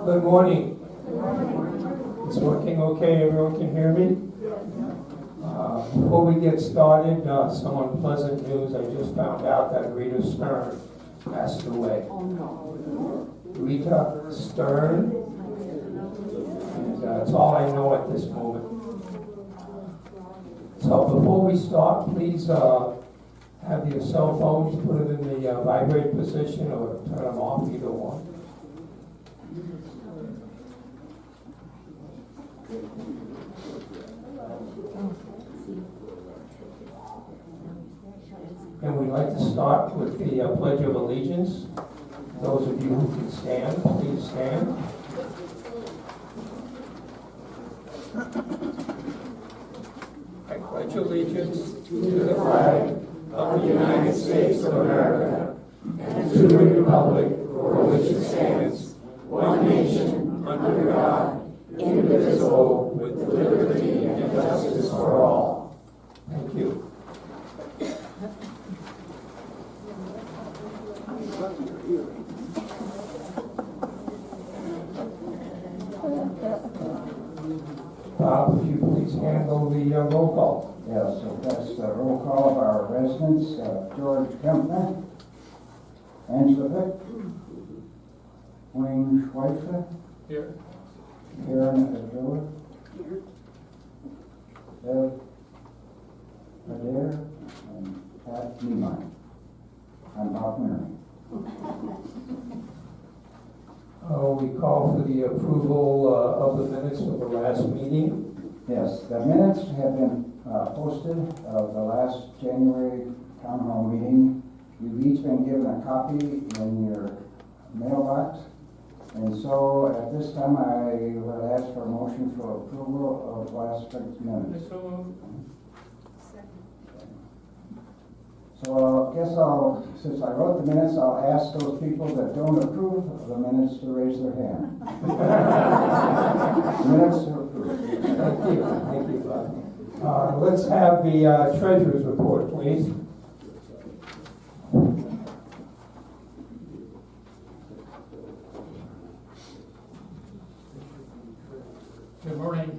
Good morning. It's working okay? Everyone can hear me? Before we get started, some unpleasant news. I just found out that Rita Stern passed away. Rita Stern. And that's all I know at this moment. So before we start, please have your cell phones, put them in the vibrate position or turn them off, either one. And we'd like to start with the Pledge of Allegiance. Those of you who can stand, please stand. I pledge allegiance to the flag of the United States of America and to the republic for which it stands, one nation, under God, indivisible, with liberty and justice for all. Thank you. Bob, would you please handle the roll call? Yes, so that's the roll call of our residents. George Kempner, Angela Vick, Wayne Schweitzer, Here. Karen Adler, Bev Adair, and Pat Niemeyer. I'm Bob Murray. We call for the approval of the minutes of the last meeting. Yes, the minutes have been posted of the last January town hall meeting. You've each been given a copy in your mailbox. And so at this time, I would ask for a motion for approval of last week's minutes. So I guess since I wrote the minutes, I'll ask those people that don't approve of the minutes to raise their hand. The minutes are approved. Thank you, Bob. Let's have the treasurer's report, please. Good morning.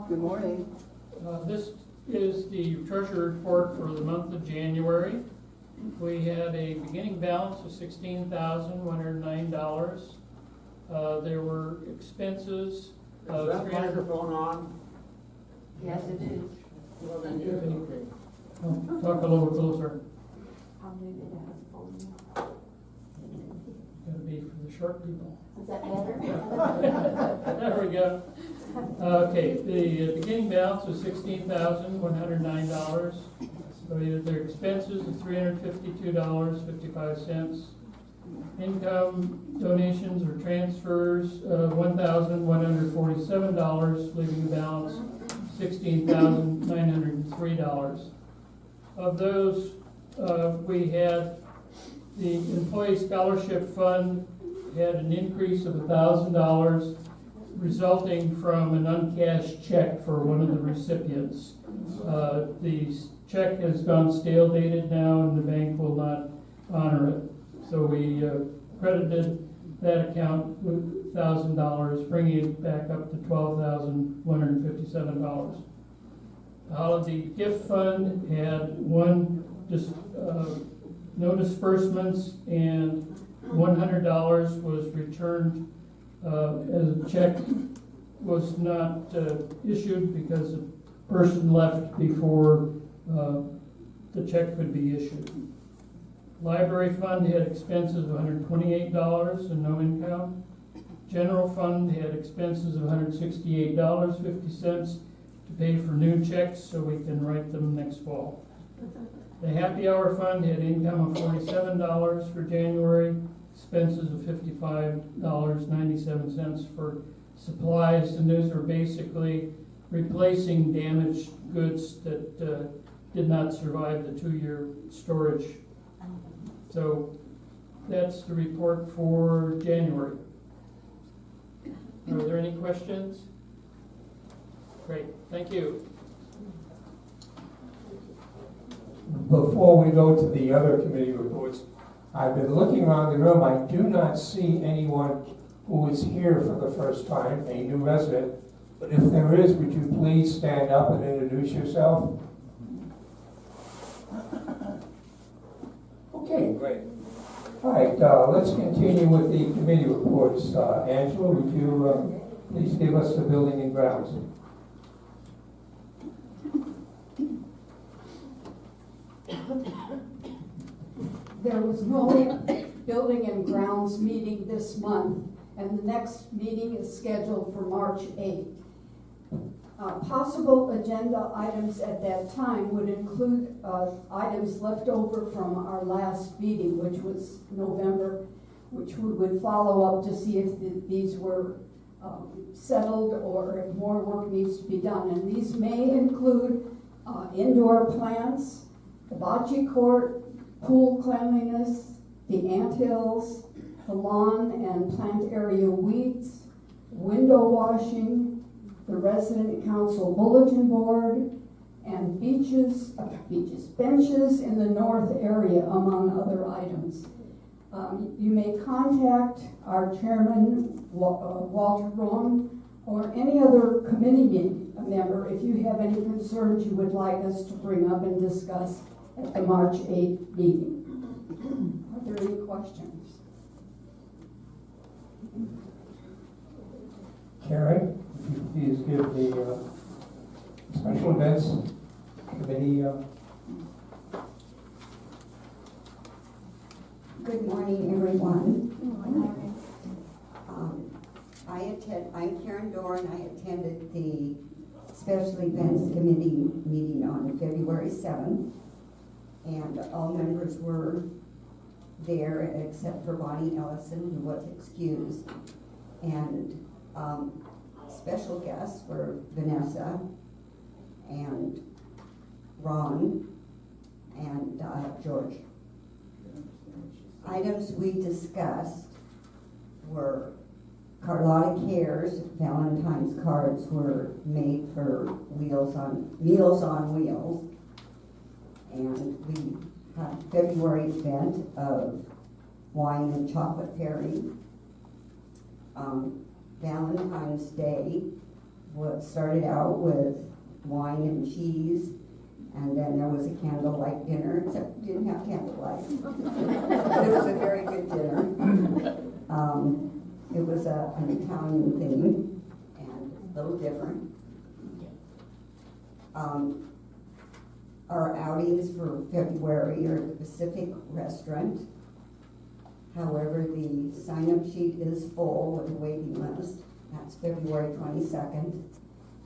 Good morning. This is the treasury report for the month of January. We had a beginning balance of $16,109. There were expenses of Is that microphone on? Yes, it is. Well, then you Talk a little closer. I'll move it out. Gotta be for the short people. Is that better? There we go. Okay, the beginning balance was $16,109. So their expenses of $352.55. Income donations or transfers of $1,147, leaving the balance $16,903. Of those, we had the Employee Scholarship Fund had an increase of $1,000 resulting from an uncashed check for one of the recipients. The check has gone stale dated now and the bank will not honor it. So we credited that account with $1,000, bringing it back up to $12,157. The gift fund had no disbursements, and $100 was returned as a check was not issued because the person left before the check could be issued. Library fund had expenses of $128 and no income. General fund had expenses of $168.50 to pay for new checks so we can write them next fall. The happy hour fund had income of $47 for January, expenses of $55.97 for supplies, and those are basically replacing damaged goods that did not survive the 2-year storage. So that's the report for January. Are there any questions? Great, thank you. Before we go to the other committee reports, I've been looking around the room. I do not see anyone who is here for the first time, a new resident. But if there is, would you please stand up and introduce yourself? Okay, great. All right, let's continue with the committee reports. Angela, would you please give us the building and grounds? There was no building and grounds meeting this month, and the next meeting is scheduled for March 8th. Possible agenda items at that time would include items left over from our last meeting, which was November, which we would follow up to see if these were settled or if more work needs to be done. And these may include indoor plants, the bocce court, pool cleanliness, the anthills, the lawn and plant area weeds, window washing, the resident council bulletin board, and benches in the north area, among other items. You may contact our chairman, Walter Rohn, or any other committee member if you have any concerns you would like us to bring up and discuss at the March 8th meeting. Are there any questions? Karen, would you please give the special events committee? Good morning, everyone. I'm Karen Doran. I attended the Special Events Committee meeting on February 7th, and all members were there except for Bonnie Ellison, who was excused. And special guests were Vanessa and Ron and George. Items we discussed were Carlotta Cares. Valentine's cards were made for Meals on Wheels. And we had February event of wine and chocolate pairing. Valentine's Day started out with wine and cheese, and then there was a candlelight dinner, except we didn't have candlelight. But it was a very good dinner. It was an Italian theme, and a little different. Our outings for February are at the Pacific Restaurant. However, the sign-up sheet is full with a waiting list. That's February 22nd.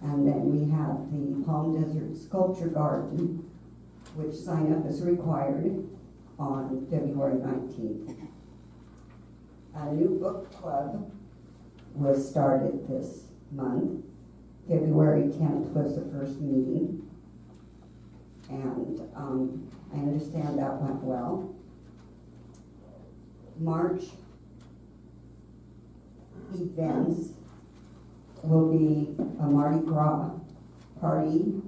And then we have the Palm Desert Sculpture Garden, which sign-up is required on February 19th. A new book club was started this month. February 10th was the first meeting. And I understand that went well. March events will be a Mardi Gras party,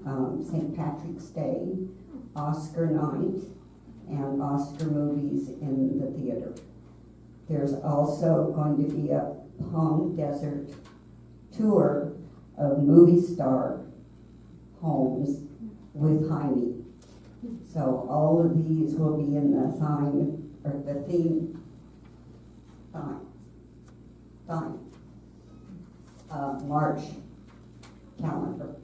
St. Patrick's Day, Oscar night, and Oscar movies in the theater. There's also going to be a Palm Desert tour of movie star homes with Jaime. So all of these will be in the theme March calendar.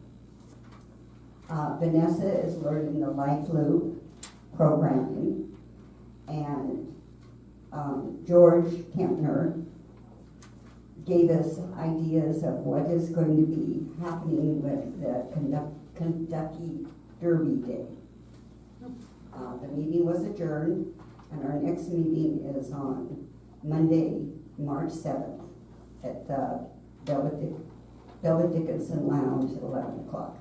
Vanessa is learning the Life Loop programming, and George Kempner gave us ideas of what is going to be happening with the Kentucky Derby Day. The meeting was adjourned, and our next meeting is on Monday, March 7th at the Bella Dickinson Lounge at 11 o'clock.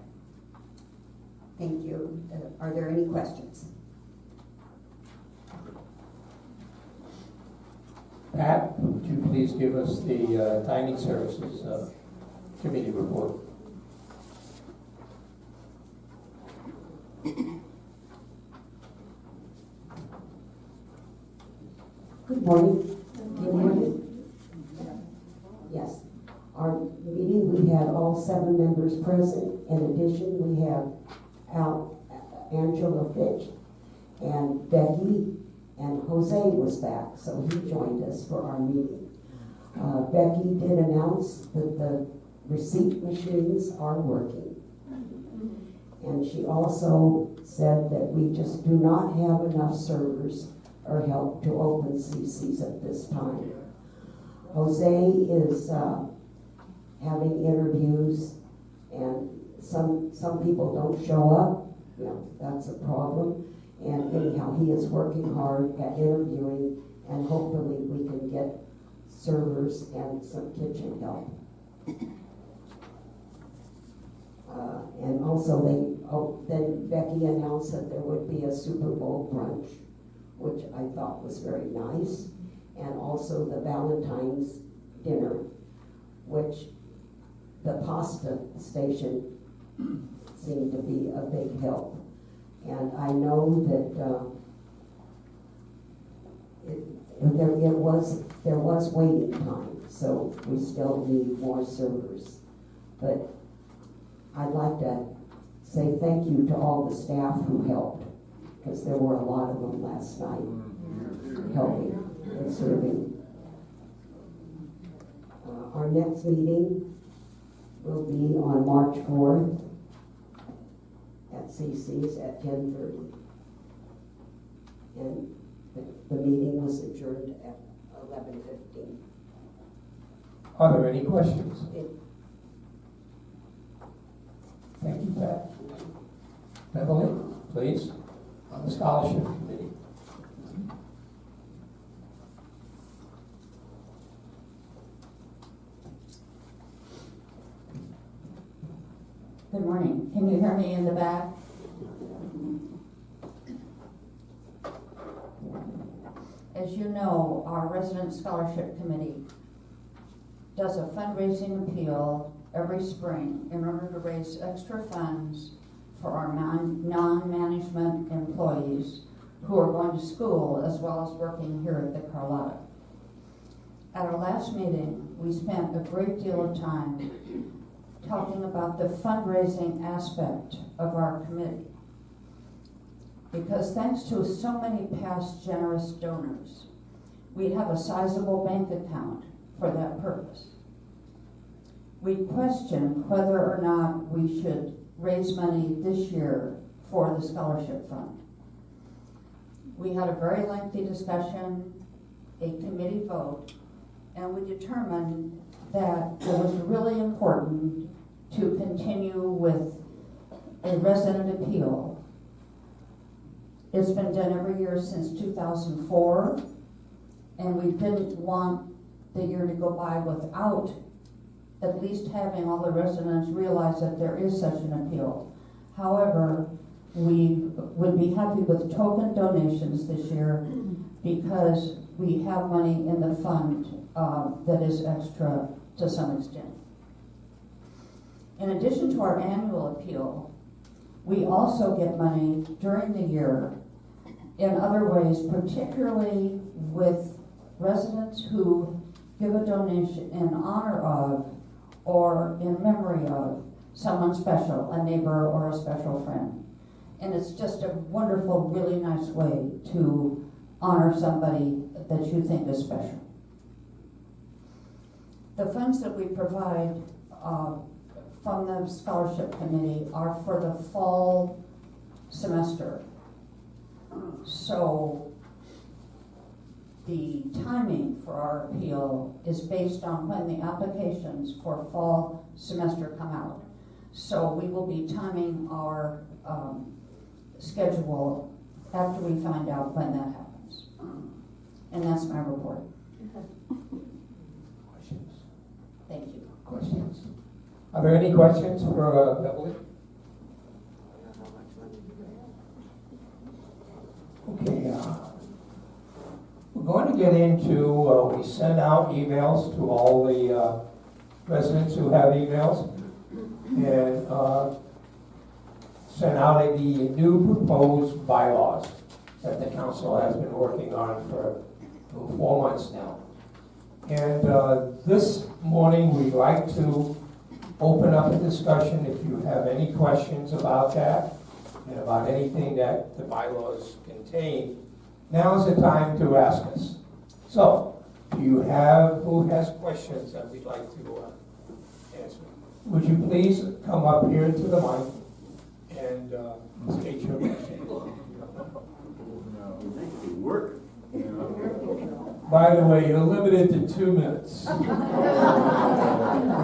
Thank you. Are there any questions? Pat, would you please give us the dining services committee report? Good morning. Good morning. all 7 members present. In addition, we have Angela Fitch and Becky, and Jose was back, so he joined us for our meeting. Becky did announce that the receipt machines are working. And she also said that we just do not have enough servers or help to open CCs at this time. Jose is having interviews, and some people don't show up. You know, that's a problem. And anyhow, he is working hard at interviewing, and hopefully we can get servers and some kitchen help. And also then Becky announced that there would be a Super Bowl brunch, which I thought was very nice, and also the Valentine's dinner, which the pasta station seemed to be a big help. And I know that there was waiting time, so we still need more servers. But I'd like to say thank you to all the staff who helped, because there were a lot of them last night helping and serving. Our next meeting will be on March 4th at CC's at 10:30. And the meeting was adjourned at 11:15. Are there any questions? Thank you, Pat. Beverly, please, on the scholarship committee. Good morning. Can you hear me in the back? As you know, our Resident Scholarship Committee does a fundraising appeal every spring in order to raise extra funds for our non-management employees who are going to school as well as working here at the Carlotta. At our last meeting, we spent a great deal of time talking about the fundraising aspect of our committee. Because thanks to so many past generous donors, we have a sizable bank account for that purpose. We question whether or not we should raise money this year for the scholarship fund. We had a very lengthy discussion, a committee vote, and we determined that it was really important to continue with a resident appeal. It's been done every year since 2004, and we didn't want the year to go by without at least having all the residents realize that there is such an appeal. However, we would be happy with token donations this year because we have money in the fund that is extra to some extent. In addition to our annual appeal, we also get money during the year in other ways, particularly with residents who give a donation in honor of or in memory of someone special, a neighbor or a special friend. And it's just a wonderful, really nice way to honor somebody that you think is special. The funds that we provide from the scholarship committee are for the fall semester. So the timing for our appeal is based on when the applications for fall semester come out. So we will be timing our schedule after we find out when that happens. And that's my report. Questions? Thank you. Questions? Are there any questions for Beverly? Okay, we're going to get into, we send out emails to all the residents who have emails, and sent out the new proposed bylaws that the council has been working on for 4 months now. And this morning we'd like to open up a discussion if you have any questions about that and about anything that the bylaws contain. Now is the time to ask us. So, who has questions that we'd like to answer? Would you please come up here to the mic and state your question? Work. By the way, you're limited to 2 minutes. We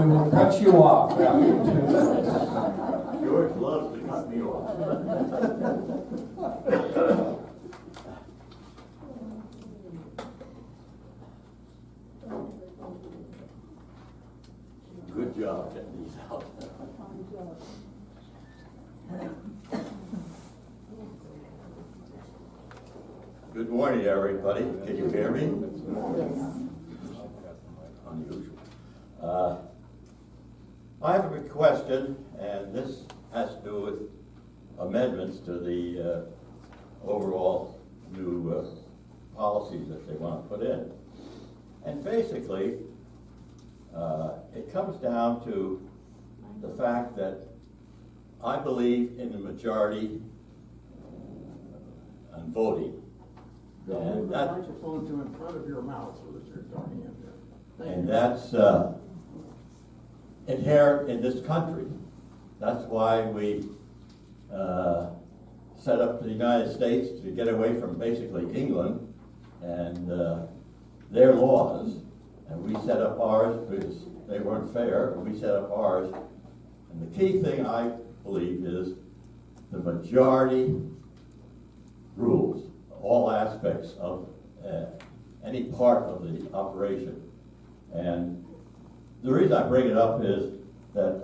will cut you off after 2 minutes. George loves to cut me off. Good job getting these out. Good morning, everybody. Can you hear me? Unusual. I have a question, and this has to do with amendments to the overall new policies that they want to put in. And basically, it comes down to the fact that I believe in the majority on voting. Move And the that, microphone to in front of your mouth so that you're talking in there. Thank and you. that's inherent in this country. That's why we set up the United States to get away from basically England and their laws. And we set up ours because they weren't fair, and we set up ours. And the key thing I believe is the majority rules all aspects of any part of the operation. And the reason I bring it up is that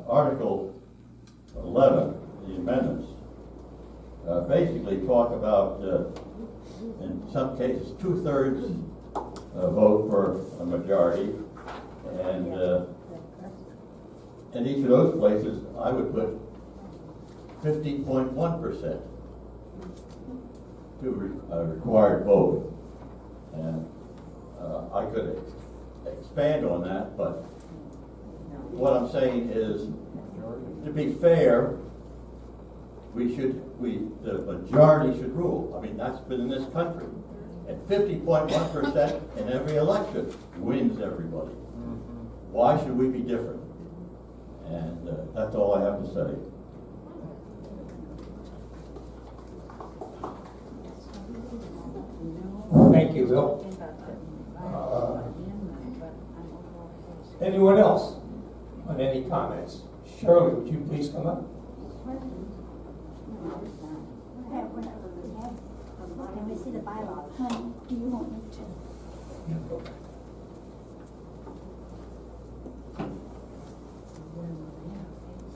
Article 11, the amendments, basically talk about, in some cases, 2/3 vote for a majority. And in each of those places, I would put 50.1% to required vote. And I could expand on that, but what I'm saying is, to be fair, the majority should rule. I mean, that's been in this country. And 50.1% in every election wins everybody. Why should we be different? And that's all I have to say. Thank you, Bill. Anyone else on any comments? Shirley, would you please come up? Can we see the bylaws? Do you want me to?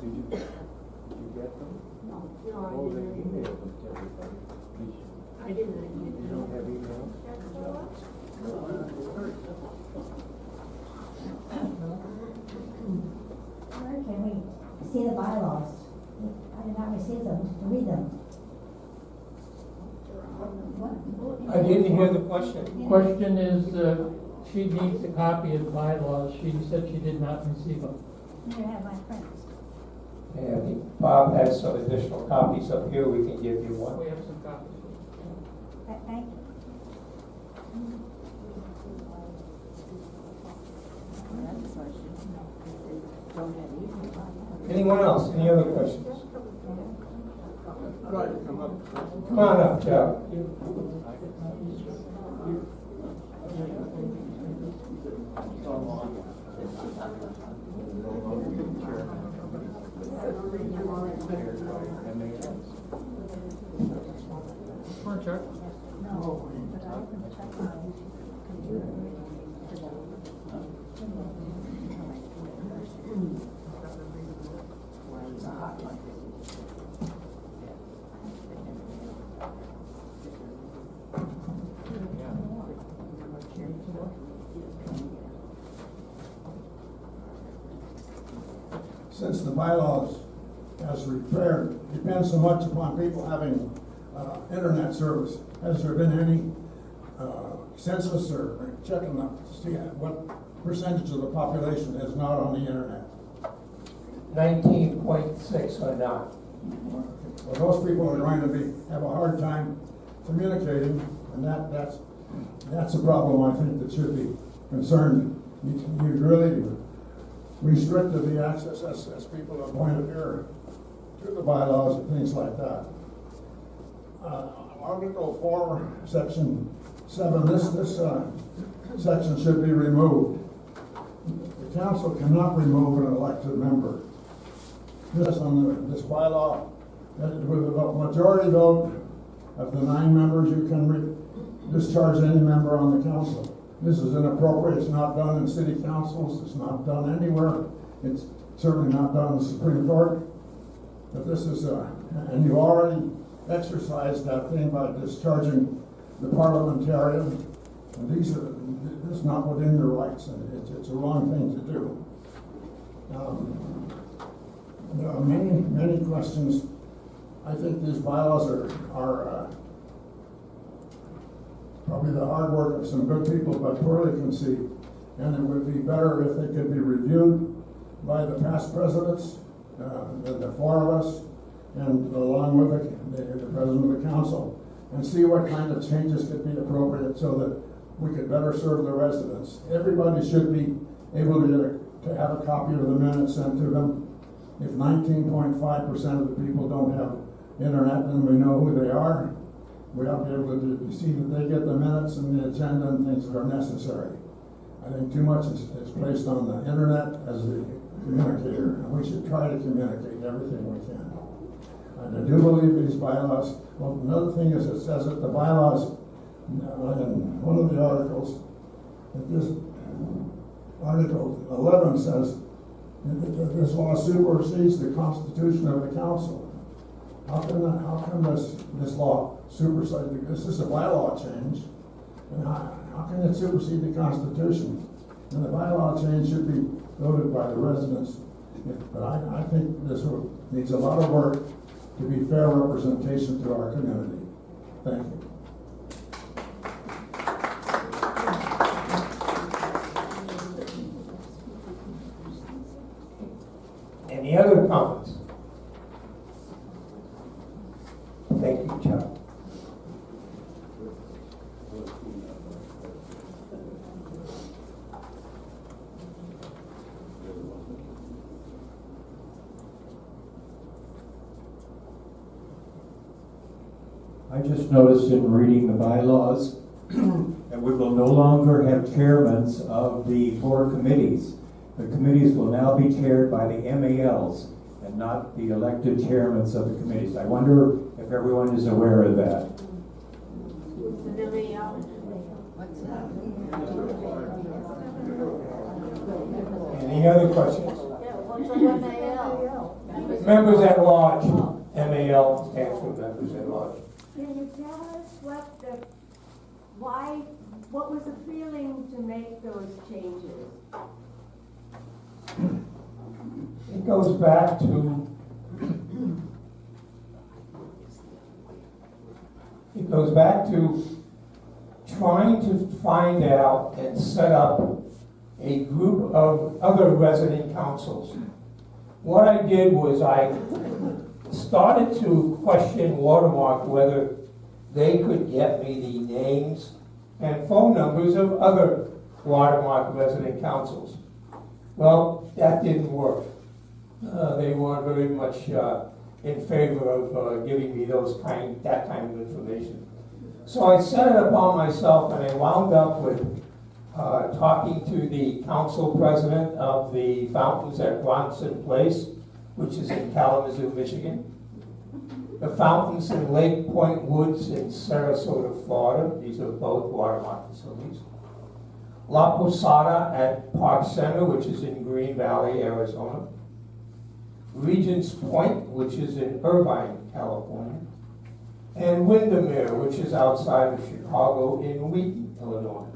Did you get them? No. Oh, they emailed them to everybody. I didn't. You don't have emails? Where can we see the bylaws? I did not receive them to read them. I didn't hear the question. Question is, she needs a copy of the bylaws. She said she did not receive them. You have my friends. And Bob has some additional copies up here. We can give you one. We have some copies. Thank you. Anyone else? Any other questions? Try to come up. Come on up, Joe. Come on, Chuck. No, but I can check my computer. Since the bylaws as prepared depends so much upon people having internet service, has there been any census or checking up to see what percentage of the population is not on the internet? 19.6 or not? Well, those people are going to have a hard time communicating, and that's a problem I think that should be concerned. You really restricted the access as people appointed here to the bylaws and things like that. Article 4, Section 7, this section should be removed. The council cannot remove an elected member. This bylaw, with a majority vote of the 9 members, you can discharge any member on the council. This is inappropriate. It's not done in city councils. It's not done anywhere. It's certainly not done in the Supreme Court. But this is, and you already exercised that thing by discharging the parliamentarian. And this is not within your rights, and it's a wrong thing to do. There are many questions. I think these bylaws are probably the hard work of some good people, but poorly conceived. And it would be better if they could be reviewed by the past presidents, the 4 of us, and along with the president of the council, and see what kind of changes could be appropriate so that we could better serve the residents. Everybody should be able to have a copy of the minutes sent to them. If 19.5% of the people don't have internet, then we know who they are. We ought to be able to see that they get the minutes and the agenda and things that are necessary. I think too much is placed on the internet as the communicator, and we should try to communicate everything we can. And I do believe these bylaws, well, another thing is it says that the bylaws, in one of the articles, that this Article 11 says that this law supersedes the Constitution of the Council. How can this law supersede? This is a bylaw change, and how can it supersede the Constitution? And the bylaw change should be voted by the residents. But I think this needs a lot of work to be fair representation to our community. Thank you. Any other comments? Thank you, Chuck. I just noticed in reading the bylaws that we will no longer have chairmen of the 4 committees. The committees will now be chaired by the MALs and not the elected chairmen of the committees. I wonder if everyone is aware of that. Any other questions? Members at large. MAL stands for members at large. Can you tell us what was the feeling to make those changes? It goes back to trying to find out and set up a group of other resident councils. What I did was I started to question Watermark whether they could get me the names and phone numbers of other Watermark resident councils. Well, that didn't work. They weren't very much in favor of giving me that kind of information. So I set it upon myself, and I wound up with talking to the council president of the Fountains at Bronson Place, which is in Kalamazoo, Michigan. The Fountains in Lake Point Woods in Sarasota, Florida. These are both Watermark facilities. La Posada at Park Center, which is in Green Valley, Arizona. Regents Point, which is in Irvine, California. And Windermere, which is outside of Chicago in Wheaton, Illinois.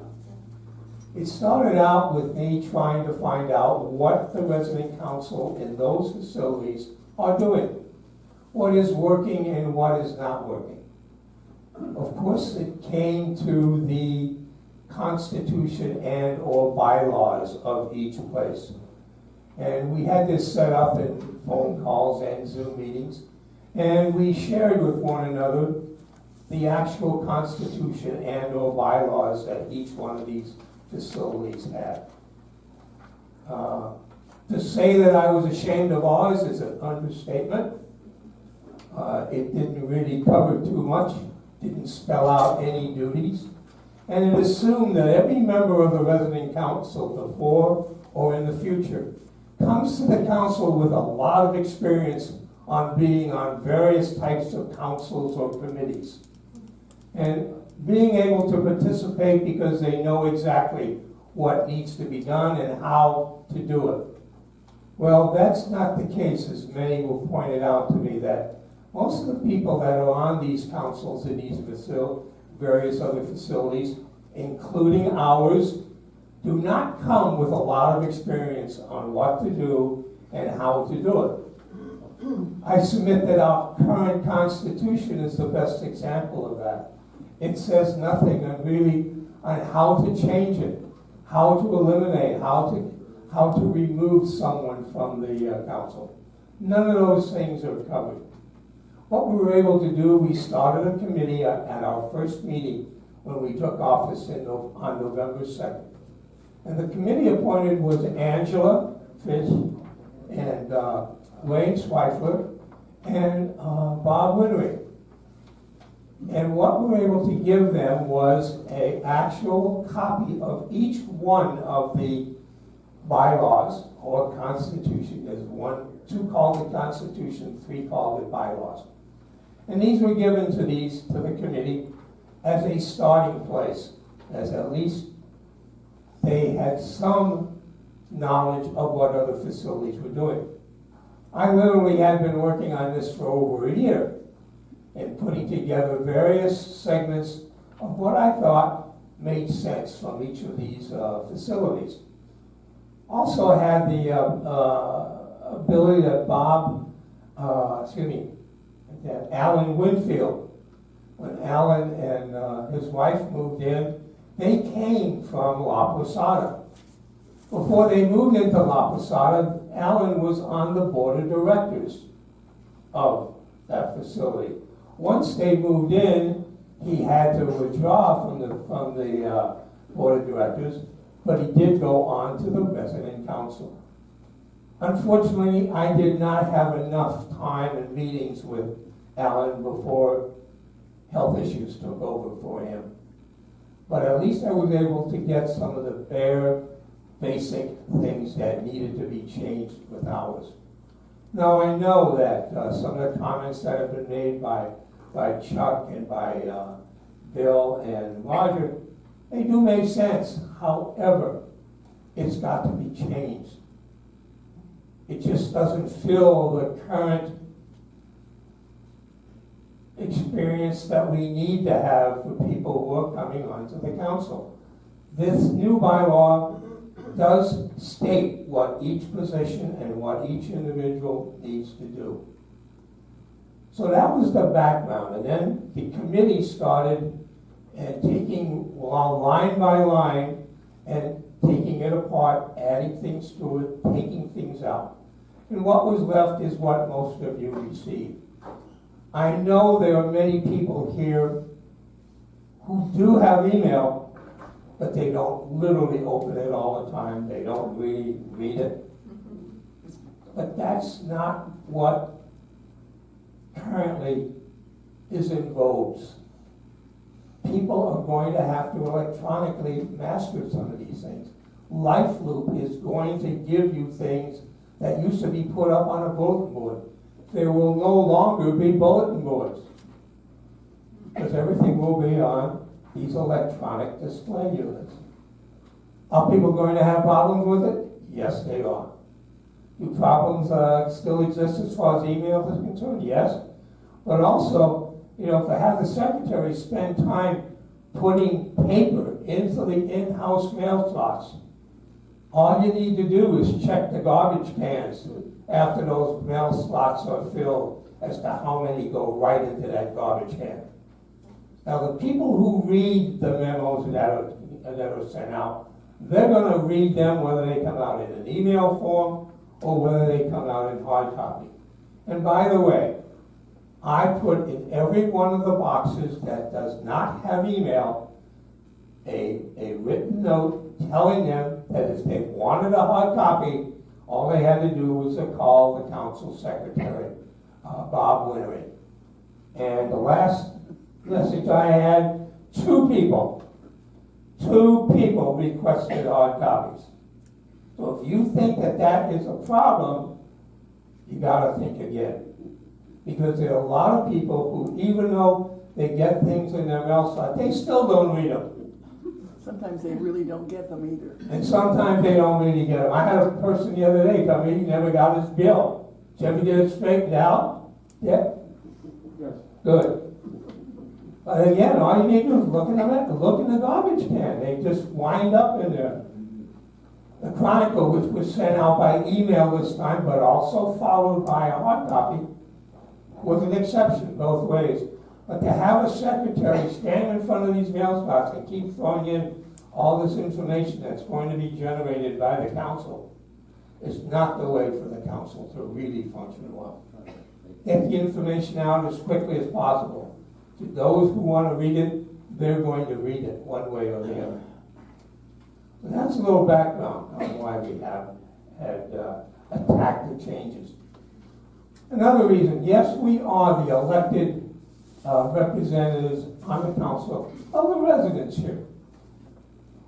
It started out with me trying to find out what the resident council in those facilities are doing. What is working and what is not working. Of course, it came to the constitution and or bylaws of each place. And we had this set up in phone calls and Zoom meetings. And we shared with one another the actual constitution and or bylaws that each one of these facilities had. To say that I was ashamed of ours is an understatement. It didn't really cover too much, didn't spell out any duties, and it assumed that every member of the resident council before or in the future comes to the council with a lot of experience on being on various types of councils or committees. And being able to participate because they know exactly what needs to be done and how to do it. Well, that's not the case, as many will point it out to me, that most of the people that are on these councils in these various other facilities, including ours, do not come with a lot of experience on what to do and how to do it. I submit that our current Constitution is the best example of that. It says nothing on how to change it, how to eliminate, how to remove someone from the council. None of those things are covered. What we were able to do, we started a committee at our first meeting when we took office on November 2nd. And the committee appointed was Angela Fish and Wayne Schweifler and Bob Wittering. And what we were able to give them was an actual copy of each one of the bylaws or constitution. There's two called the Constitution, 3 called the bylaws. And these were given to the committee as a starting place, as at least they had some knowledge of what other facilities were doing. I literally had been working on this for over a year and putting together various segments of what I thought made sense from each of these facilities. Also had the ability that that Alan Winfield, when Alan and his wife moved in, they came from La Posada. Before they moved into La Posada, Alan was on the board of directors of that facility. Once they moved in, he had to withdraw from the board of directors, but he did go on to the resident council. Unfortunately, I did not have enough time and meetings with Alan before health issues took over for him. But at least I was able to get some of the bare, basic things that needed to be changed with ours. Now, I know that some of the comments that have been made by Chuck and by Bill and Roger, they do make sense. However, it's got to be changed. It just doesn't fill the current experience that we need to have for people who are coming onto the council. This new bylaw does state what each position and what each individual needs to do. So that was the background, and then the committee started and taking line by line and taking it apart, adding things to it, taking things out. And what was left is what most of you received. I know there are many people here who do have email, but they don't literally open it all the time. They don't really read it. But that's not what currently is in vogue. People are going to have to electronically master some of these things. LifeLoop is going to give you things that used to be put up on a bulletin board. There will no longer be bulletin boards, because everything will be on these electronic display units. Are people going to have problems with it? Yes, they are. Do problems still exist as far as email is concerned? Yes. But also, to have the secretary spend time putting paper into the in-house mail slots, all you need to do is check the garbage cans after those mail slots are filled as to how many go right into that garbage can. Now, the people who read the memos that are sent out, they're going to read them whether they come out in an email form or whether they come out in hard copy. And by the way, I put in every one of the boxes that does not have email, a written note telling them that if they wanted a hard copy, all they had to do was to call the council secretary, Bob Winery. And the last message I had, two people requested hard copies. So if you think that that is a problem, you gotta think again. Because there are a lot of people who, even though they get things in their mail slot, they still don't read them. Sometimes they really don't get them either. And sometimes they don't really get them. I had a person the other day tell me he never got his bill. Did you ever get it straightened out? Yeah? Yes. Good. But again, all you need to do is look in the garbage can. They just wind up in there. The Chronicle, which was sent out by email this time, but also followed by a hard copy, was an exception both ways. But to have a secretary stand in front of these mail slots and keep throwing in all this information that's going to be generated by the council is not the way for the council to really function well. Get the information out as quickly as possible. To those who want to read it, they're going to read it one way or the other. So that's a little background on why we have had attacked the changes. Another reason, yes, we are the elected representatives on the council of the residents here.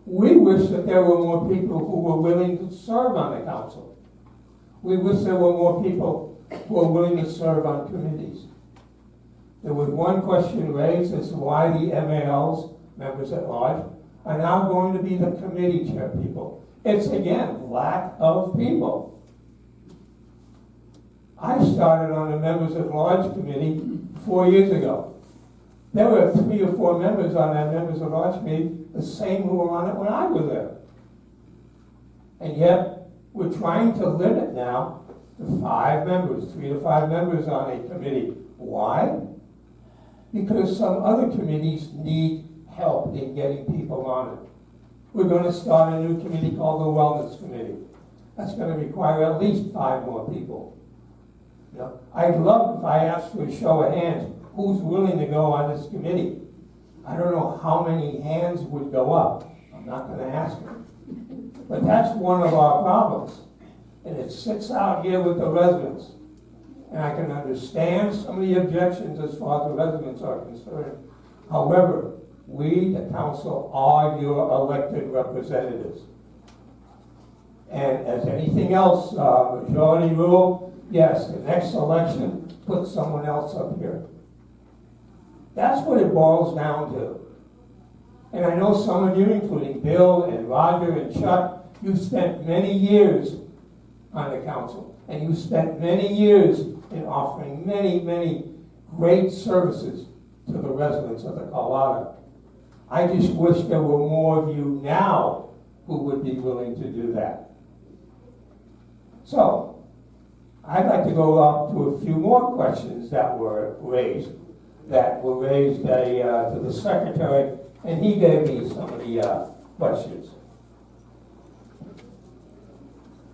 We wish that there were more people who were willing to serve on the council. We wish there were more people who were willing to serve on committees. There was one question raised as to why the MALs, members at large, are now going to be the committee chair people. It's, again, lack of people. I started on the members at large committee 4 years ago. There were 3 or 4 members on that members at large committee, the same who were on it when I was there. And yet, we're trying to limit now to 5 members, 3 to 5 members on a committee. Why? Because some other committees need help in getting people on it. We're going to start a new committee called the Wellness Committee. That's going to require at least 5 more people. You know, I'd love if I asked for a show of hands, who's willing to go on this committee? I don't know how many hands would go up. I'm not going to ask them. But that's one of our problems. And it sits out here with the residents. And I can understand some of the objections as far as the residents are concerned. However, we, the council, are your elected representatives. And as anything else, majority rule, yes, the next election, put someone else up here. That's what it boils down to. And I know some of you, including Bill and Roger and Chuck, you've spent many years on the council. And you spent many years in offering many, many great services to the residents of the Colorado. I just wish there were more of you now who would be willing to do that. So, I'd like to go up to a few more questions that were raised to the secretary, and he gave me some of the questions.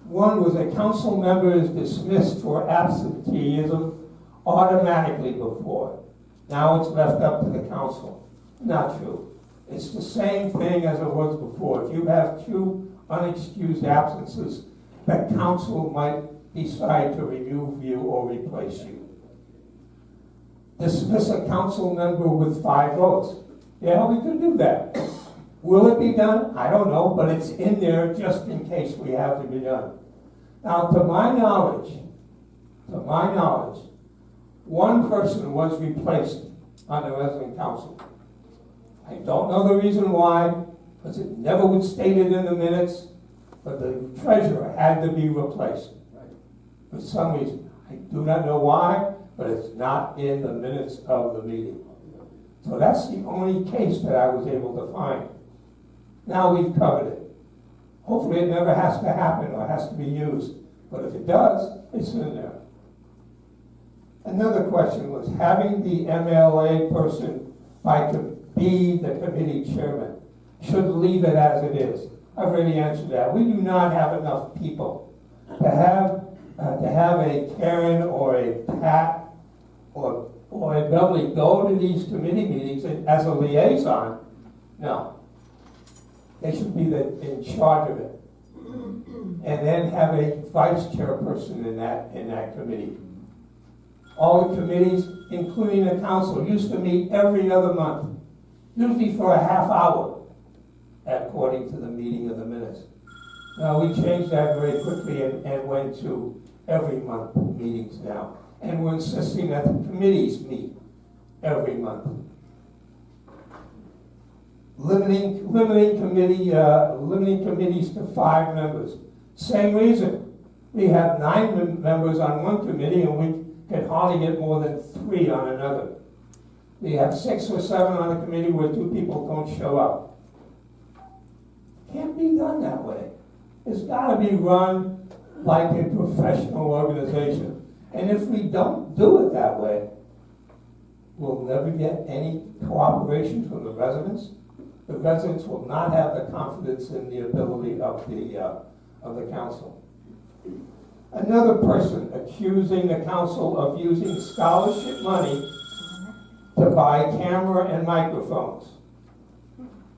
One was a council member is dismissed for absenteeism automatically before. Now it's left up to the council. Not true. It's the same thing as it was before. If you have 2 unexcused absences, the council might decide to remove you or replace you. Dismiss a council member with 5 votes. Yeah, we could do that. Will it be done? I don't know, but it's in there just in case we have to be done. Now, to my knowledge, one person was replaced on the resident council. I don't know the reason why, because it never was stated in the minutes, but the treasurer had to be replaced. For some reason. I do not know why, but it's not in the minutes of the meeting. So that's the only case that I was able to find. Now we've covered it. Hopefully it never has to happen or has to be used. But if it does, it's in there. Another question was having the MLA person be the committee chairman. Should leave it as it is. I've already answered that. We do not have enough people to have to have a Karen or a Pat or a Beverly go to these committee meetings as a liaison. No. They should be in charge of it. And then have a vice chairperson in that committee. All the committees, including the council, used to meet every other month, usually for a half hour, according to the meeting of the minutes. Now, we changed that very quickly and went to every month meetings now. And we're insisting that the committees meet every month. Limiting committees to 5 members. Same reason. We have 9 members on one committee and we can hardly get more than 3 on another. We have 6 or 7 on a committee where 2 people don't show up. Can't be done that way. It's got to be run like a professional organization. And if we don't do it that way, we'll never get any cooperation from the residents. The residents will not have the confidence in the ability of the council. Another person accusing the council of using scholarship money to buy camera and microphones.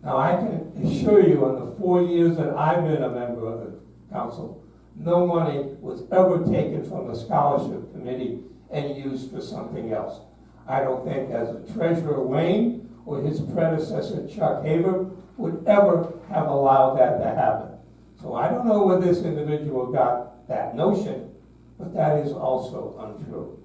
Now, I can assure you, in the 4 years that I've been a member of the council, no money was ever taken from the scholarship committee and used for something else. I don't think as a treasurer, Wayne, or his predecessor, Chuck Haver, would ever have allowed that to happen. So I don't know where this individual got that notion, but that is also untrue.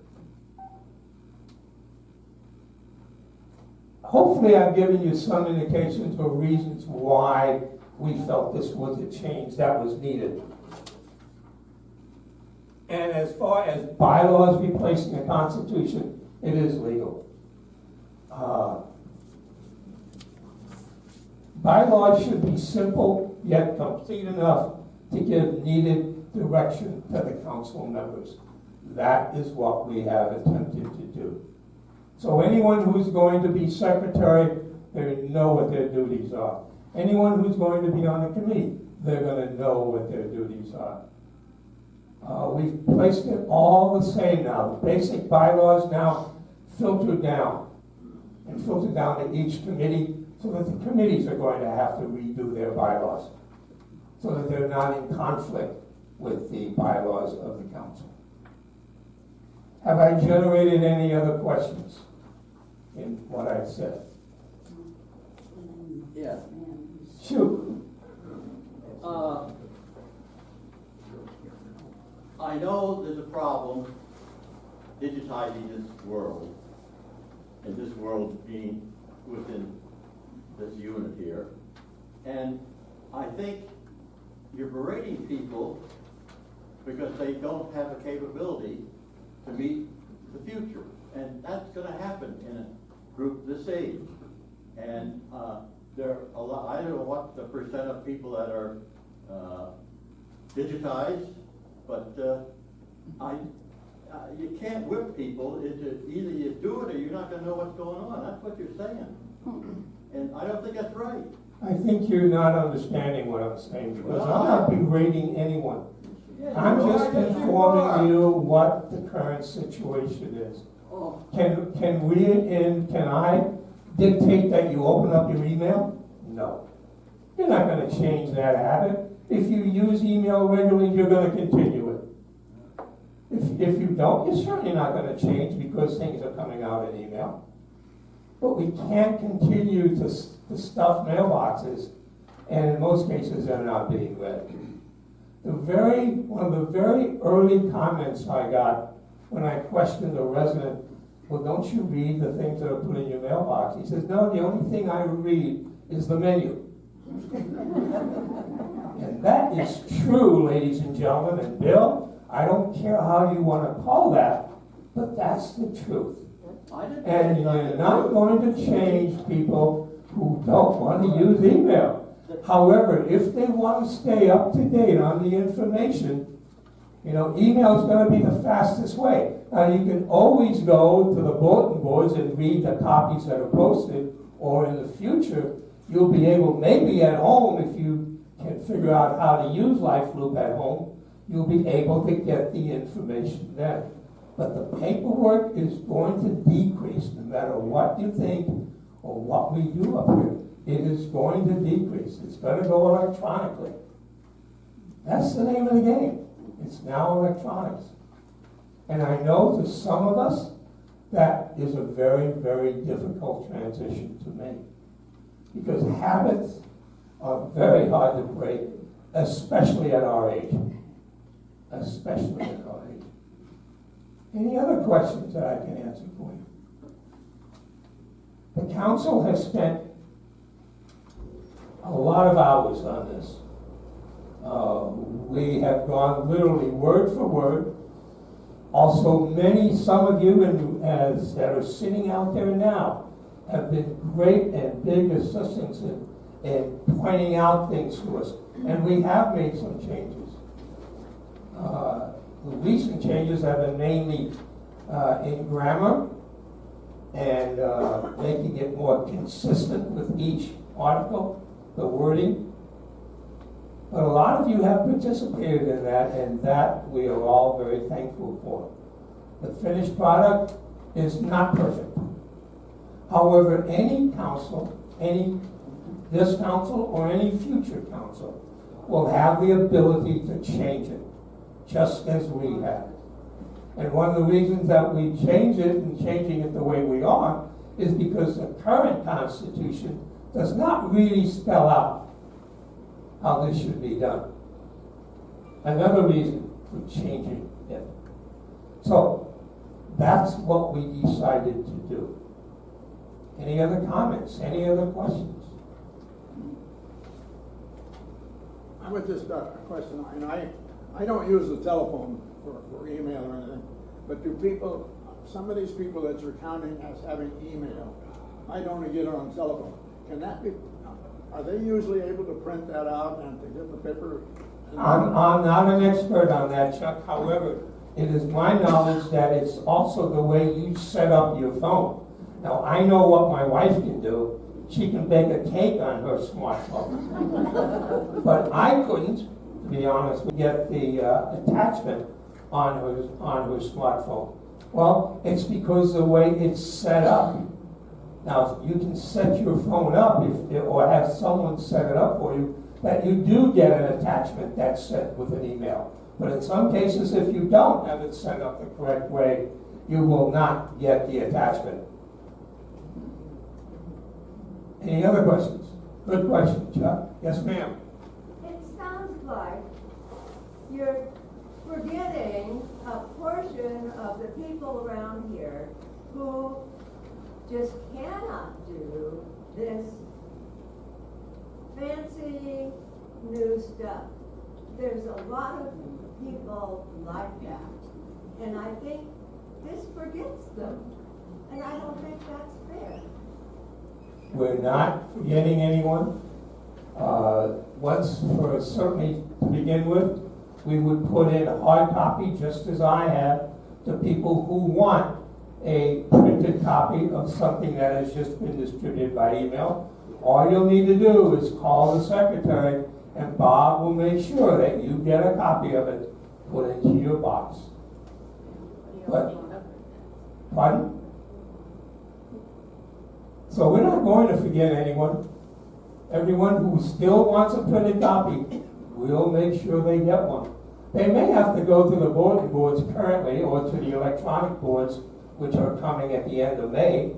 Hopefully I've given you some indications or reasons why we felt this was a change that was needed. And as far as bylaws replacing the Constitution, it is legal. Bylaws should be simple yet complete enough to give needed direction to the council members. That is what we have attempted to do. So anyone who's going to be secretary, they know what their duties are. Anyone who's going to be on the committee, they're going to know what their duties are. We've placed it all the same now. The basic bylaws now filter down and filter down to each committee, so that the committees are going to have to redo their bylaws so that they're not in conflict with the bylaws of the council. Have I generated any other questions in what I've said? Yeah. Shoot. I know there's a problem digitizing this world, and this world being within this unit here. And I think you're berating people because they don't have a capability to meet the future. And that's going to happen in a group this age. And there are a lot, I don't know what the percent of people that are digitized, but you can't whip people into either you do it or you're not going to know what's going on. That's what you're saying. And I don't think that's right. I think you're not understanding what I'm saying, because I'm not berating anyone. I'm just informing you what the current situation is. Can I dictate that you open up your email? No. You're not going to change that habit. If you use email regularly, you're going to continue it. If you don't, you're certainly not going to change because things are coming out in email. But we can't continue to stuff mailboxes, and in most cases they're not being read. One of the very early comments I got when I questioned a resident, well, don't you read the things that are put in your mailbox? He says, no, the only thing I read is the menu. And that is true, ladies and gentlemen, and Bill, I don't care how you want to call that, but that's the truth. And you're not going to change people who don't want to use email. However, if they want to stay up to date on the information, email is going to be the fastest way. Now, you can always go to the bulletin boards and read the copies that are posted, or in the future, you'll be able, maybe at home, if you can figure out how to use LifeLoop at home, you'll be able to get the information then. But the paperwork is going to decrease no matter what you think or what we do up here. It is going to decrease. It's going to go electronically. That's the name of the game. It's now electronics. And I know to some of us, that is a very, very difficult transition to make. Because habits are very hard to break, especially at our age. Especially at our age. Any other questions that I can answer for you? The council has spent a lot of hours on this. We have gone literally word for word. Also, some of you that are sitting out there now have been great and big assistants in pointing out things to us. And we have made some changes. The recent changes have been mainly in grammar and making it more consistent with each article, the wording. But a lot of you have participated in that, and that we are all very thankful for. The finished product is not perfect. However, any council, this council or any future council, will have the ability to change it, just as we have. And one of the reasons that we change it and changing it the way we are is because the current Constitution does not really spell out how this should be done. Another reason for changing it. So, that's what we decided to do. Any other comments? Any other questions? I would just a question, and I don't use the telephone for email or anything, but do people, some of these people that you're counting as having email, I don't get it on telephone. Can that be, are they usually able to print that out and to get the paper? I'm not an expert on that, Chuck. However, it is my knowledge that it's also the way you set up your phone. Now, I know what my wife can do. She can bake a cake on her smartphone. But I couldn't, to be honest, get the attachment on her smartphone. Well, it's because the way it's set up. Now, you can set your phone up or have someone set it up for you, that you do get an attachment that's sent with an email. But in some cases, if you don't have it set up the correct way, you will not get the attachment. Any other questions? Good question, Chuck. Yes, ma'am. It sounds like you're forgetting a portion of the people around here who just cannot do this fancy new stuff. There's a lot of people like that. And I think this forgets them. And I don't think that's fair. We're not forgetting anyone. Certainly to begin with, we would put in a hard copy, just as I have, to people who want a printed copy of something that has just been distributed by email. All you'll need to do is call the secretary, and Bob will make sure that you get a copy of it put into your box. But, pardon? So we're not going to forget anyone. Everyone who still wants a printed copy, we'll make sure they get one. They may have to go to the bulletin boards currently, or to the electronic boards, which are coming at the end of May,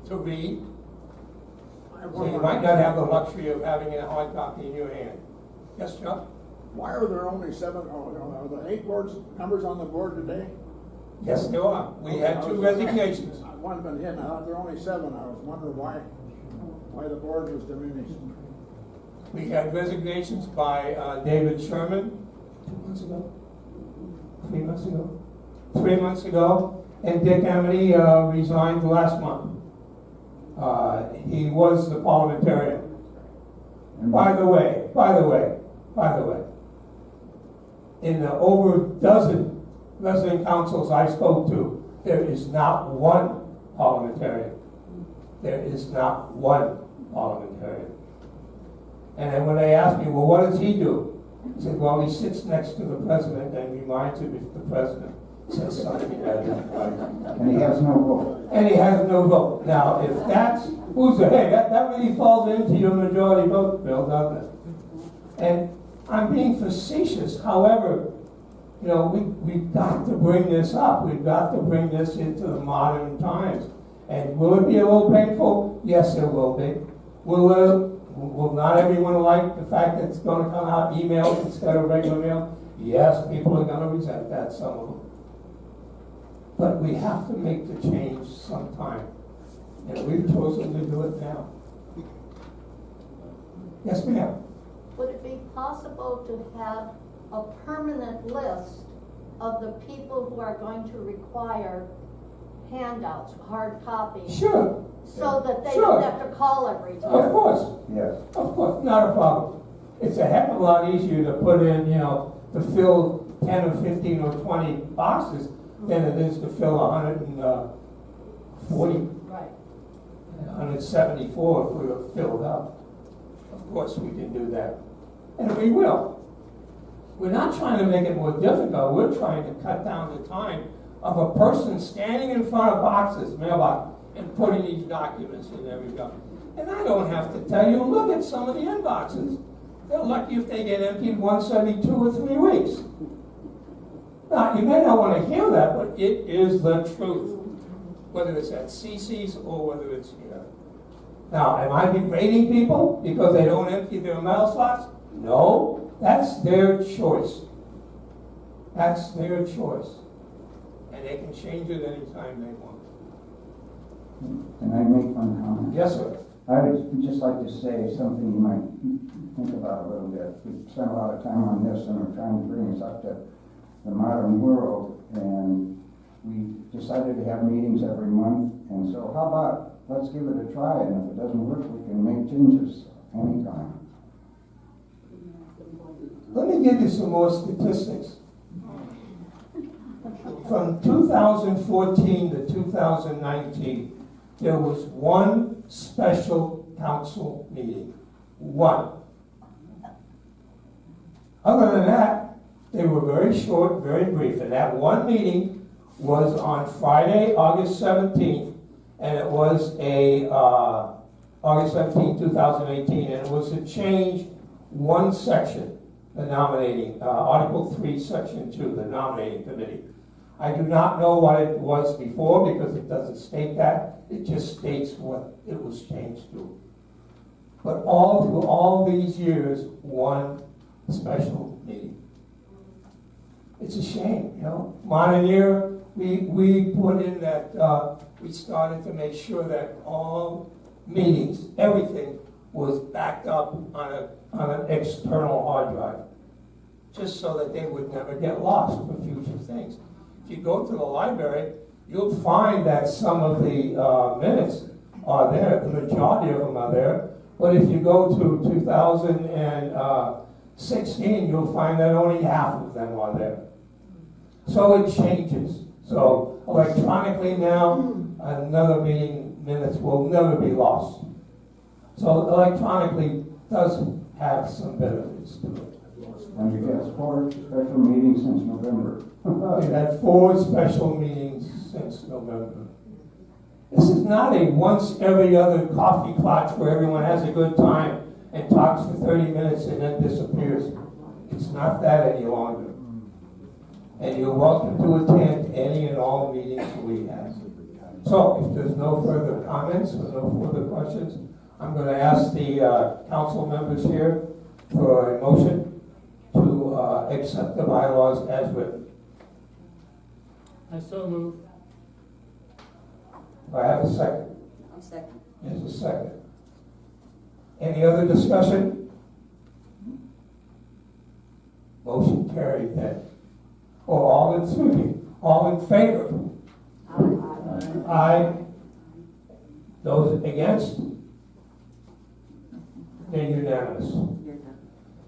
to read. So you might not have the luxury of having a hard copy in your hand. Yes, Chuck? Why are there only 7, are there 8 members on the board today? Yes, there are. We had 2 resignations. One been hidden. I thought there were only 7. I was wondering why the board was diminished. We had resignations by David Sherman 2 months ago, 3 months ago, 3 months ago, and Dick Amity resigned last month. He was the parliamentarian. By the way, in the over dozen resident councils I spoke to, there is not one parliamentarian. There is not one parliamentarian. And then when they ask me, well, what does he do? He said, well, he sits next to the president and reminds him if the president says something bad. And he has no vote. And he has no vote. Now, if that's, that really falls into your majority vote, Bill, doesn't it? And I'm being facetious, however, you know, we've got to bring this up. We've got to bring this into the modern times. And will it be a little painful? Yes, it will be. Will not everyone like the fact that it's going to come out emails instead of regular mail? Yes, people are going to resent that, some of them. But we have to make the change sometime. And we've chosen to do it now. Yes, ma'am. Would it be possible to have a permanent list of the people who are going to require handouts, hard copies? Sure. So that they Sure. don't have to call every time? Of course. Yes. Of course, not a problem. It's a heck of a lot easier to put in, you know, to fill 10 or 15 or 20 boxes than it is to fill 140, Right. 174 if we were filled up. Of course we can do that. And we will. We're not trying to make it more difficult. We're trying to cut down the time of a person standing in front of boxes, mailbox, and putting these documents in there we go. And I don't have to tell you, look at some of the inboxes. They're lucky if they get emptied once every 2 or 3 weeks. Now, you may not want to hear that, but it is the truth. Whether it's at CC's or whether it's here. Now, am I degrading people because they don't empty their mail slots? No, that's their choice. That's their choice. And they can change it anytime they want. Can I make one comment? Yes, sir. I would just like to say something you might think about a little bit. We spent a lot of time on this and we're trying to bring us up to the modern world, and we decided to have meetings every month, and so how about let's give it a try, and if it doesn't work, we can make changes anytime. Let me give you some more statistics. From 2014 to 2019, there was one special council meeting. One. Other than that, they were very short, very brief. And that one meeting was on Friday, August 17th, and it was August 17, 2018, and it was to change one section, the nominating, Article 3, Section 2, the nominating committee. I do not know what it was before because it doesn't state that. It just states what it was changed to. But all through all these years, one special meeting. It's a shame, you know. Modern era, we put in that, we started to make sure that all meetings, everything was backed up on an external hard drive, just so that they would never get lost for future things. If you go to the library, you'll find that some of the minutes are there, the majority of them are there, but if you go to 2016, you'll find that only half of them are there. So it changes. So electronically now, another meeting minutes will never be lost. So electronically does have some benefits to it. And we had 4 special meetings since November. We've had 4 special meetings since November. This is not a once every other coffee clutch where everyone has a good time and talks for 30 minutes and then disappears. It's not that any longer. And you're welcome to attend any and all meetings we have. So if there's no further comments or no further questions, I'm going to ask the council members here for a motion to accept the bylaws as written. I so move. Do I have a second? I'll second. There's a second. Any other discussion? Motion carried then. Or all in favor? Aye. Those against? They're unanimous.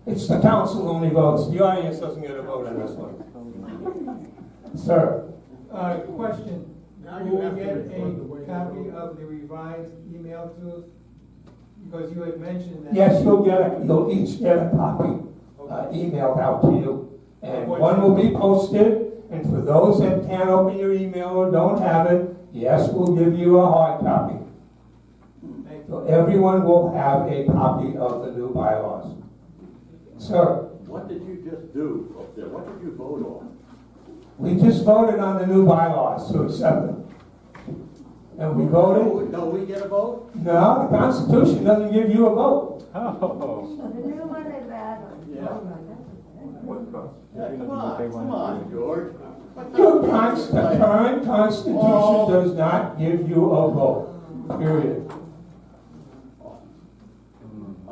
It's the council only votes. The audience doesn't get a vote on this one. Sir? Question. Now Will you we have to get refer the way a you copy vote. of the revised email to us? Because you had mentioned that. Yes, you'll each get a copy emailed out to you. And one will be posted, and for those that can't open your email or don't have it, yes, we'll give you a hard copy. So everyone will have a copy of the new bylaws. Sir? What did you just do up there? What did you vote on? We just voted on the new bylaws to accept them. And we voted. Don't we get a vote? No, the Constitution doesn't give you a vote. The new one is added. Yeah. Come on, George. Your current Constitution does not give you a vote. Period.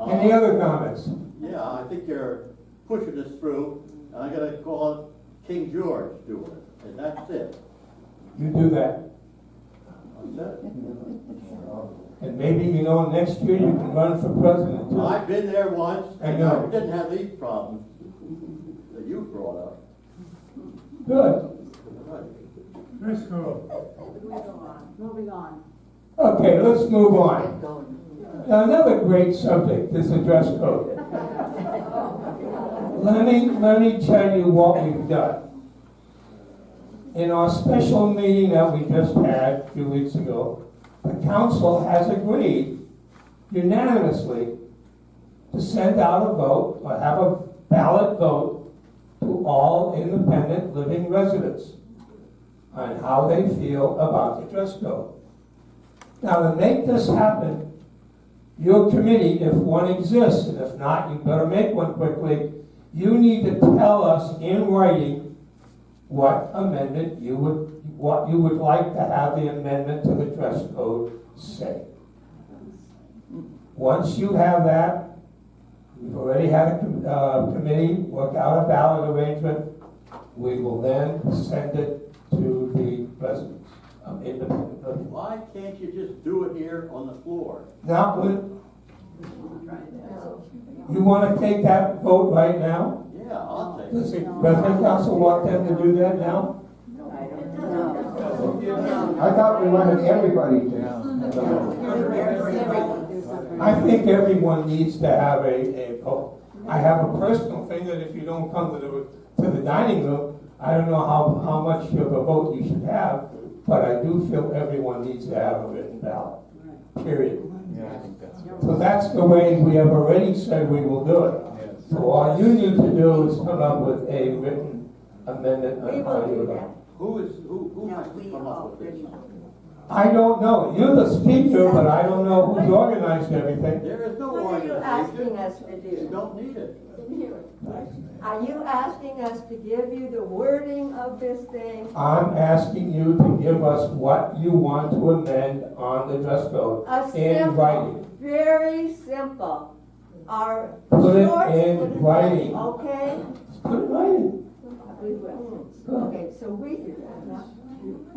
Any other comments? Yeah, I think you're pushing this through, and I'm gonna call it King George doing it, and that's it. You do that. That's it. And maybe, next year you can run for president too. I've been there once, I and know. I didn't have these problems that you brought up. Good. Dress code. Moving on. Okay, let's move on. Now, another great subject is the dress code. Let me tell you what we've done. In our special meeting that we just had a few weeks ago, the council has agreed unanimously to send out a vote, or have a ballot vote, to all independent living residents on how they feel about the dress code. Now, to make this happen, your committee, if one exists, and if not, you better make one quickly, you need to tell us in writing what amendment what you would like to have the amendment to the dress code say. Once you have that, we've already had a committee work out a ballot arrangement. We will then send it to the residents of independent living. Why can't you just do it here on the floor? Now, you want to take that vote right now? Yeah, I'll take Does the it. President Council want them to do that now? I thought we wanted everybody to. I think everyone needs to have a vote. I have a personal thing that if you don't come to the dining room, I don't know how much of a vote you should have, but I do feel everyone needs to have a written ballot, period. So that's the way we have already said we will do it. So all you need to do is come up with a written amendment on how you would. Who has to come up with this? I don't know. You're the speaker, but I don't know who's organized everything. There is no What are you asking organization. us to You do? don't need it. Are you asking us to give you the wording of this thing? I'm asking you to give us what you want to amend on the dress code A in simple, writing. very simple. Our Put it shorts in would- writing. Okay? Put it in writing. We will. Okay, so we,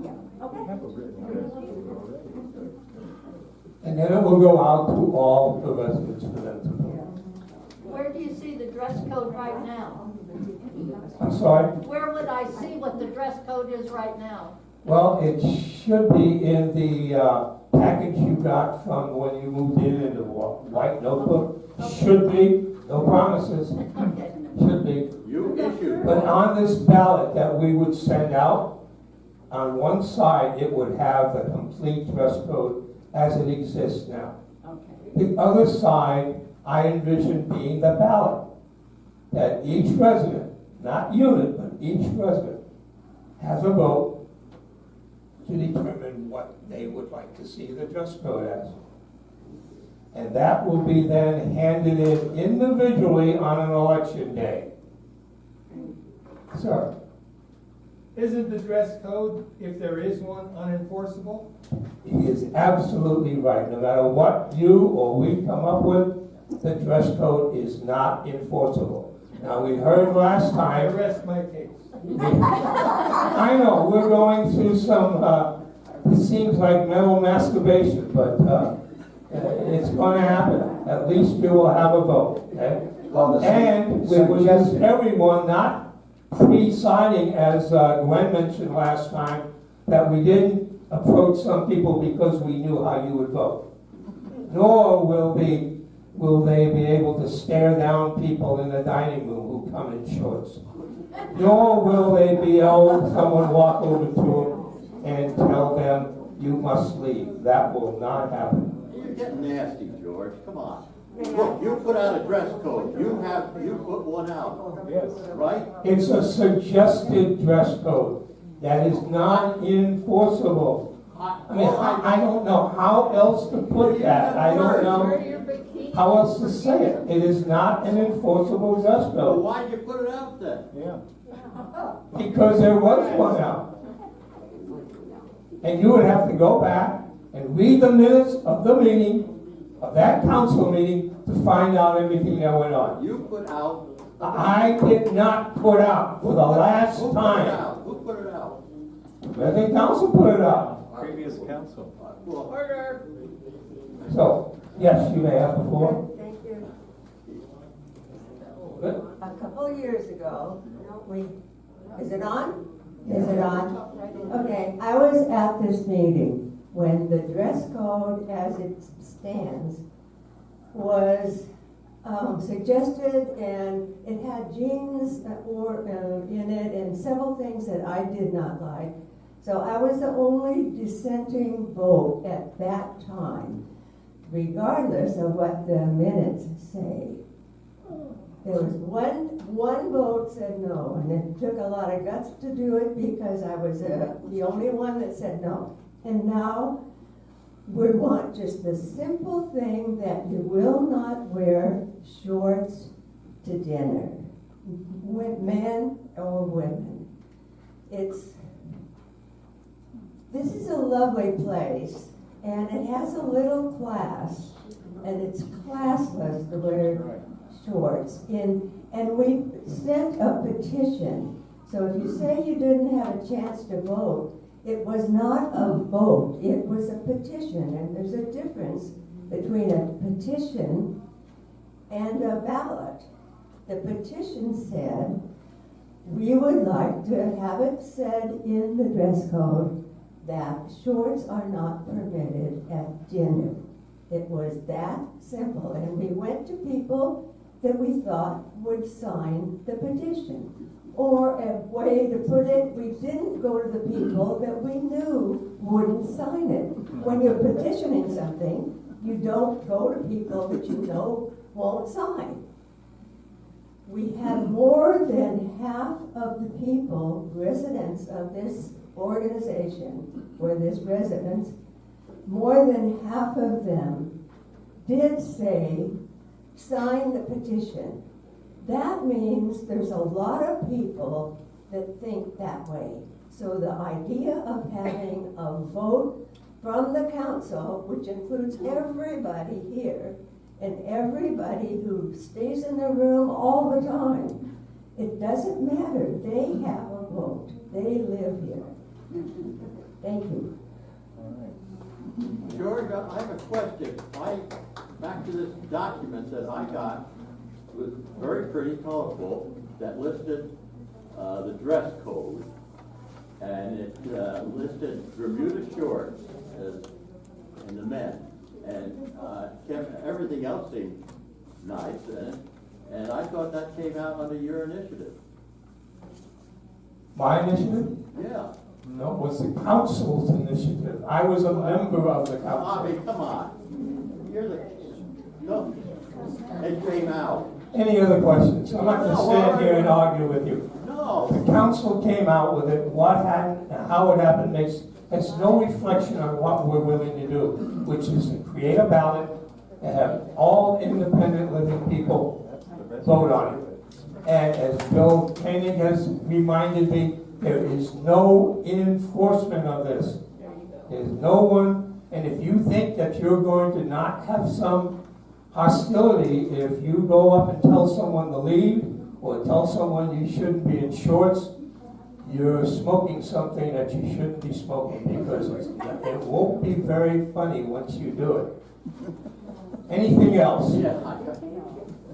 yeah, okay. And then it will go out to all the residents for them to know. Where do you see the dress code right now? I'm sorry? Where would I see what the dress code is right now? Well, it should be in the package you got from when you moved in the white notebook. Should be, no promises, Okay. should be. You issued. But on this ballot that we would send out, on one side, it would have the complete dress code as it exists now. The other side, I envision being the ballot, that each resident, not unit, but each resident, has a vote to determine what they would like to see the dress code as. And that will be then handed in individually on an election day. Sir? Isn't the dress code, if there is one, unenforceable? He is absolutely right. No matter what you or we come up with, the dress code is not enforceable. Now, we heard last I time, rest my case. I know, we're going through some, it seems like mental masturbation, but it's going to happen. At least you will have a vote, okay? Well, the And we will use everyone, not pre-signing, as Gwen mentioned last time, that we didn't approach some people because we knew how you would vote. Nor will will they be able to stare down people in the dining room who come in shorts. Nor will they be able, someone walk over to them and tell them, you must leave. That will not happen. You're getting nasty, George, come on. Look, you put out a dress code, you put one out. Yes. Right? It's a suggested dress code that is not enforceable. I mean, I don't know how else to put that. I don't know how else to say it. It is not an enforceable dress Well, code. why'd you put it out then? Yeah. Because there was one out. And you would have to go back and read the minutes of the meeting, of that council meeting, to find out everything that went on. You put out. I did not put out for the last time. Who put it out? The council put it out. Previous council. Order. So, yes, you may have the floor. Thank you. Good. A couple of years ago, is it on? Is it on? Okay, I was at this meeting when the dress code as it stands was suggested, and it had jeans in it and several things that I did not like. So I was the only dissenting vote at that time, regardless of what the minutes say. There was one vote said no, and it took a lot of guts to do it because I was the only one that said no. And now we want just the simple thing that you will not wear shorts to dinner, men or women. This is a lovely place, and it has a little class, and it's classless to wear shorts. And we sent a petition. So if you say you didn't have a chance to vote, it was not a vote, it was a petition. And there's a difference between a petition and a ballot. The petition said, we would like to have it said in the dress code that shorts are not permitted at dinner. It was that simple, and we went to people that we thought would sign the petition. Or a way to put it, we didn't go to the people that we knew wouldn't sign it. When you're petitioning something, you don't go to people that you know won't sign. We had more than half of the people, residents of this organization, or this residence, more than half of them did say, sign the petition. That means there's a lot of people that think that way. So the idea of having a vote from the council, which includes everybody here, and everybody who stays in the room all the time, it doesn't matter. They have a vote. They live here. Thank you. George, I have a question. Back to this document that I got, it was very pretty colorful, that listed the dress code, and it listed Bermuda shorts in the men, and everything else seemed nice, and I thought that came out under your initiative. My initiative? Yeah. No, it was the council's initiative. I was a member of the council. Bobby, come on. You're no. It came out. Any other questions? I'm not going to stand here and argue with you. No. The council came out with it. What happened, how it happened has no reflection on what we're willing to do, which is to create a ballot and have all independent living people vote on it. And as Bill Koenig has reminded me, there is no enforcement of this. There's no one, and if you think that you're going to not have some hostility, if you go up and tell someone to leave, or tell someone you shouldn't be in shorts, you're smoking something that you shouldn't be smoking, because it won't be very funny once you do it. Anything else? Yeah,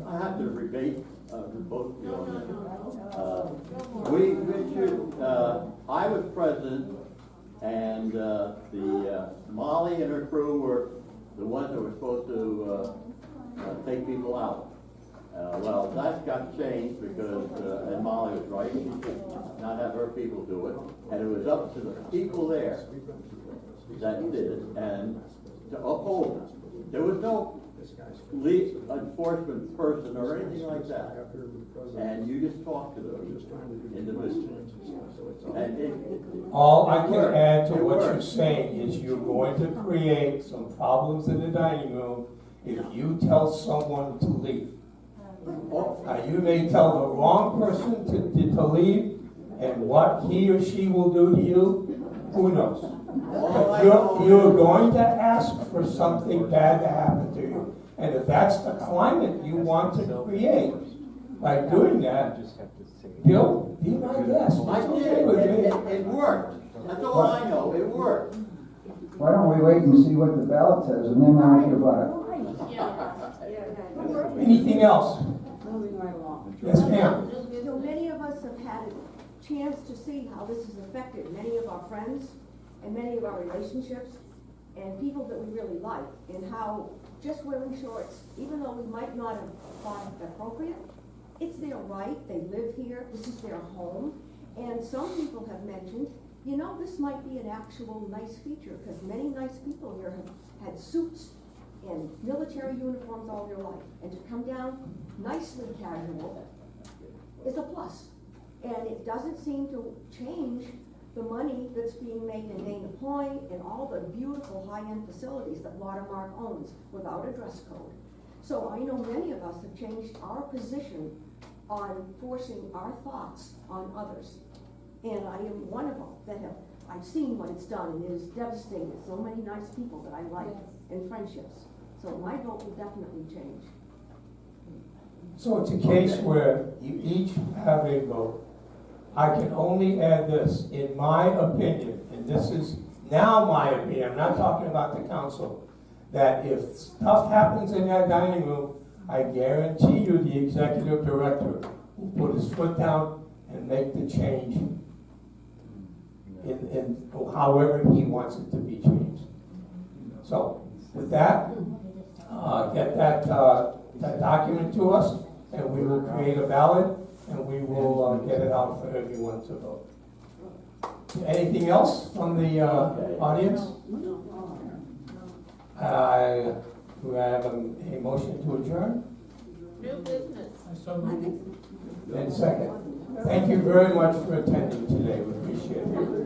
I have to rebate both of you on this. I was president, and Molly and her crew were the ones that were supposed to take people out. Well, that got changed because, and Molly was right, she should not have her people do it. And it was up to the people there that did it and to uphold it. There was no enforcement person or anything like that. And you just talk to those individuals. And all I can add to what you're saying is you're going to create some problems in the dining room if you tell someone to leave. You may tell the wrong person to leave, and what he or she will do to you, who knows? But you're going to ask for something bad to happen to you. And if that's the climate you want to create, by doing that, Bill, be my guest. I did. It worked. That's all I know. It worked. Why don't we wait and see what the ballot says and then argue about it? Anything else? Moving right along. Yes, ma'am. You know, many of us have had a chance to see how this has affected many of our friends and many of our relationships and people that we really like, and how just wearing shorts, even though we might not have thought it appropriate, it's their right, they live here, this is their home, and some people have mentioned, you know, this might be an actual nice feature, because many nice people here have had suits and military uniforms all their life, and to come down nicely casual is a plus. And it doesn't seem to change the money that's being made in Dana Point and all the beautiful high-end facilities that Watermark owns without a dress code. So I know many of us have changed our position on forcing our thoughts on others. And I am one of them that I've seen what it's done, and it has devastated so many nice people that I like and friendships. So my vote will definitely change. So it's a case where you each have a vote. I can only add this, in my opinion, and this is now my opinion, I'm not talking about the council, that if stuff happens in that dining room, I guarantee you the executive director will put his foot down and make the change in however he wants it to be changed. So with that, get that document to us, and we will create a ballot, and we will get it out for everyone to vote. Anything else from the audience? Do I have a motion to adjourn? New business. And second. Thank you very much for attending today. We appreciate it.